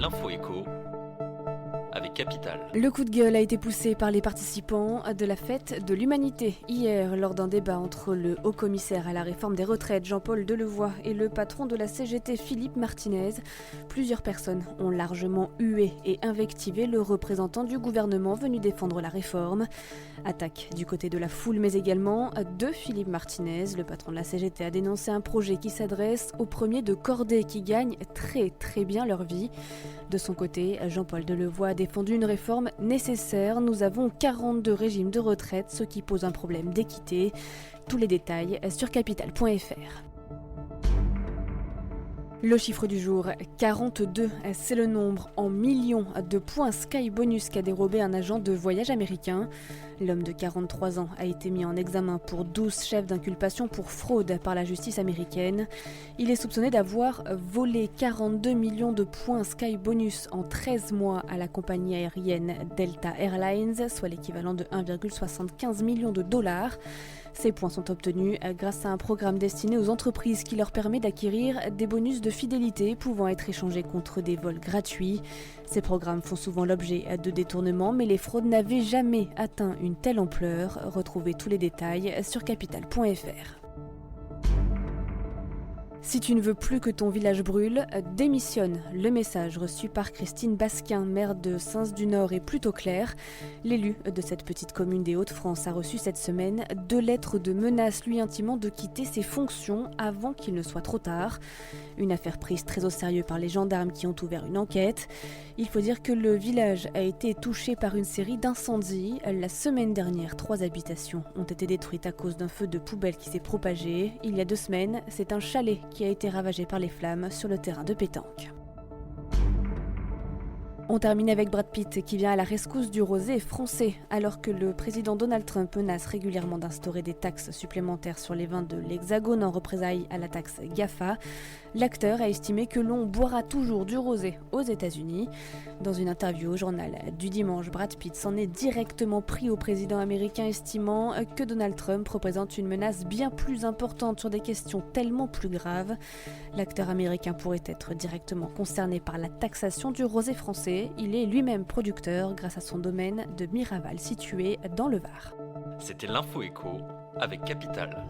L'info écho avec Capital. Le coup de gueule a été poussé par les participants de la fête de l'humanité hier lors d'un débat entre le haut-commissaire à la réforme des retraites Jean-Paul Delevoye et le patron de la CGT Philippe Martinez. Plusieurs personnes ont largement hué et invectivé le représentant du gouvernement venu défendre la réforme. Attaque du côté de la foule mais également de Philippe Martinez. Le patron de la CGT a dénoncé un projet qui s'adresse aux premiers de cordée qui gagnent très bien leur vie. De son côté, Jean-Paul Delevoye a défendu une réforme nécessaire. Nous avons 42 régimes de retraite, ce qui pose un problème d'équité. Tous les détails sur capital.fr. Le chiffre du jour, 42, c'est le nombre en millions de points Sky Bonus qu'a dérobé un agent de voyage américain. L'homme de 43 ans a été mis en examen pour 12 chefs d'inculpation pour fraude par la justice américaine. Il est soupçonné d'avoir volé 42 millions de points Sky Bonus en 13 mois à la compagnie aérienne Delta Airlines, soit l'équivalent de 1,75 million de dollars. Ces points sont obtenus grâce à un programme destiné aux entreprises qui leur permet d'acquérir des bonus de fidélité pouvant être échangés contre des vols gratuits. Ces programmes font souvent l'objet de détournements, mais les fraudes n'avaient jamais atteint une telle ampleur. Retrouvez tous les détails sur capital.fr. Si tu ne veux plus que ton village brûle, démissionne. Le message reçu par Christine Basquin, maire de Sens-du-Nord, est plutôt clair. L'élu de cette petite commune des Hauts-de-France a reçu cette semaine 2 lettres de menaces lui intimant de quitter ses fonctions avant qu'il ne soit trop tard. Une affaire prise très au sérieux par les gendarmes qui ont ouvert une enquête. Il faut dire que le village a été touché par une série d'incendies. La semaine dernière, 3 habitations ont été détruites à cause d'un feu de poubelle qui s'est propagé. Il y a 2 semaines, c'est un chalet qui a été ravagé par les flammes sur le terrain de pétanque. On termine avec Brad Pitt qui vient à la rescousse du rosé français. Alors que le président Donald Trump menace régulièrement d'instaurer des taxes supplémentaires sur les vins de l'Hexagone en représailles à la taxe GAFA, l'acteur a estimé que l'on boira toujours du rosé aux États-Unis. Dans une interview au journal du dimanche, Brad Pitt s'en est directement pris au président américain, estimant que Donald Trump représente une menace bien plus importante sur des questions tellement plus graves. L'acteur américain pourrait être directement concerné par la taxation du rosé français. Il est lui-même producteur grâce à son domaine de Miraval situé dans le Var. C'était l'info écho avec Capital.